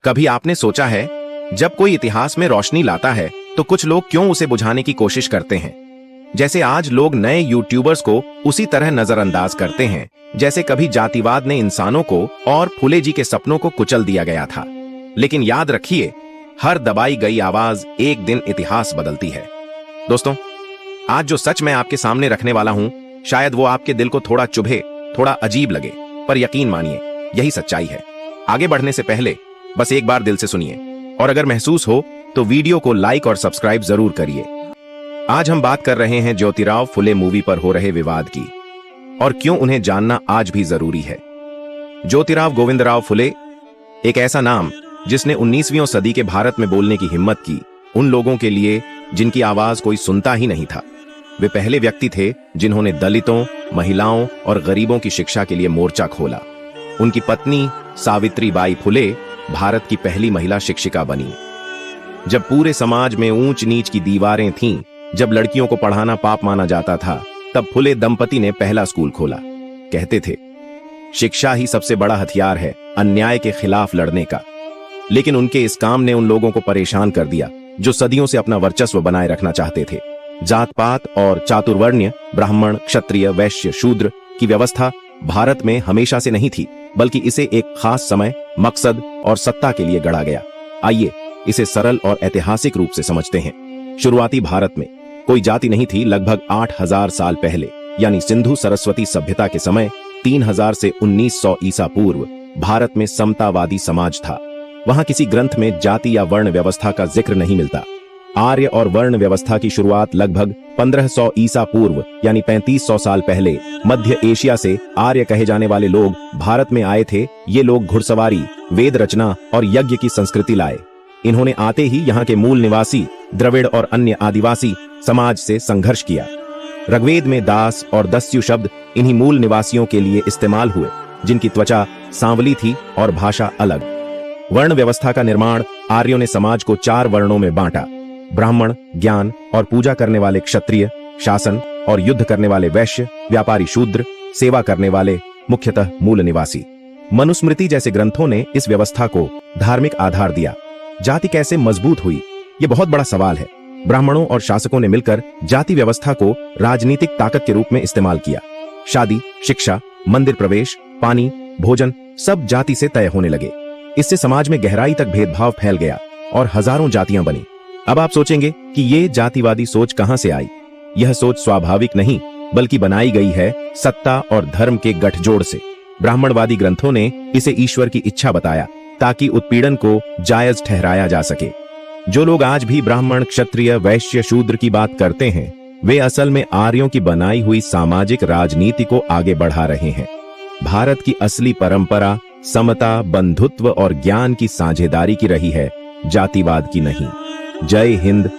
कभी आपने सोचा है, जब कोई इतिहास में रोशनी लाता है तो कुछ लोग क्यों उसे बुझाने की कोशिश करते हैं? जैसे आज लोग नए यूट्यूबर्स को उसी तरह नजरअंदाज करते हैं जैसे कभी जातिवाद ने इंसानों को और फुले जी के सपनों को कुचल दिया गया था। लेकिन याद रखिए, हर दबाई गई आवाज एक दिन इतिहास बदलती है। दोस्तों, आज जो सच मैं आपके सामने रखने वाला हूं, शायद वो आपके दिल को थोड़ा चुभे, थोड़ा अजीब लगे, पर यकीन मानिए, यही सच्चाई है। आगे बढ़ने से पहले बस एक बार दिल से सुनिए, और अगर महसूस हो तो वीडियो को लाइक और सब्सक्राइब जरूर करिए। आज हम बात कर रहे हैं ज्योतिराव फुले मूवी पर हो रहे विवाद की, और क्यों उन्हें जानना आज भी जरूरी है। ज्योतिराव गोविंदराव फुले एक ऐसा नाम जिसने 19वीं सदी के भारत में बोलने की हिम्मत की उन लोगों के लिए जिनकी आवाज कोई सुनता ही नहीं था। वे पहले व्यक्ति थे जिन्होंने दलितों, महिलाओं और गरीबों की शिक्षा के लिए मोर्चा खोला। उनकी पत्नी सावित्रीबाई फुले भारत की पहली महिला शिक्षिका बनी। जब पूरे समाज में ऊंच नीच की दीवारें थीं, जब लड़कियों को पढ़ाना पाप माना जाता था, तब फुले दंपति ने पहला स्कूल खोला। कहते थे, शिक्षा ही सबसे बड़ा हथियार है अन्याय के खिलाफ लड़ने का। लेकिन उनके इस काम ने उन लोगों को परेशान कर दिया जो सदियों से अपना वर्चस्व बनाए रखना चाहते थे। जात पात और चातुर्वर्ण्य, ब्राह्मण, क्षत्रिय, वैश्य, शूद्र की व्यवस्था भारत में हमेशा से नहीं थी, बल्कि इसे एक खास समय, मकसद और सत्ता के लिए गढ़ा गया। आइए इसे सरल और ऐतिहासिक रूप से समझते हैं। शुरुआती भारत में कोई जाति नहीं थी। लगभग 8000 साल पहले, यानी सिंधु सरस्वती सभ्यता के समय, 3000 से 1900 ईसा पूर्व भारत में समतावादी समाज था। वहां किसी ग्रंथ में जाति या वर्ण व्यवस्था का जिक्र नहीं मिलता। आर्य और वर्ण व्यवस्था की शुरुआत लगभग 1500 ईसा पूर्व, यानी 3500 साल पहले मध्य एशिया से आर्य कहे जाने वाले लोग भारत में आए थे। ये लोग घुड़सवारी, वेद रचना और यज्ञ की संस्कृति लाए। इन्होंने आते ही यहाँ के मूल निवासी द्रविड़ और अन्य आदिवासी समाज से संघर्ष किया। ऋग्वेद में दास और दस्यु शब्द इन्हीं मूल निवासियों के लिए इस्तेमाल हुए, जिनकी त्वचा सांवली थी और भाषा अलग। वर्ण व्यवस्था का निर्माण आर्यों ने समाज को 4 वर्णों में बांटा: ब्राह्मण, ज्ञान और पूजा करने वाले क्षत्रिय, शासन और युद्ध करने वाले वैश्य, व्यापारी शूद्र, सेवा करने वाले मुख्यतः मूल निवासी। मनुस्मृति जैसे ग्रंथों ने इस व्यवस्था को धार्मिक आधार दिया। जाति कैसे मजबूत हुई, यह बहुत बड़ा सवाल है। ब्राह्मणों और शासकों ने मिलकर जाति व्यवस्था को राजनीतिक ताकत के रूप में इस्तेमाल किया। शादी, शिक्षा, मंदिर प्रवेश, पानी, भोजन सब जाति से तय होने लगे। इससे समाज में गहराई तक भेदभाव फैल गया और हजारों जातियां बनी। अब आप सोचेंगे कि ये जातिवादी सोच कहां से आई? यह सोच स्वाभाविक नहीं, बल्कि बनाई गई है सत्ता और धर्म के गठजोड़ से। ब्राह्मणवादी ग्रंथों ने इसे ईश्वर की इच्छा बताया ताकि उत्पीड़न को जायज ठहराया जा सके। जो लोग आज भी ब्राह्मण, क्षत्रिय, वैश्य, शूद्र की बात करते हैं, वे असल में आर्यों की बनाई हुई सामाजिक राजनीति को आगे बढ़ा रहे हैं। भारत की असली परंपरा समता, बंधुत्व और ज्ञान की साझेदारी की रही है, जातिवाद की नहीं। जय हिंद।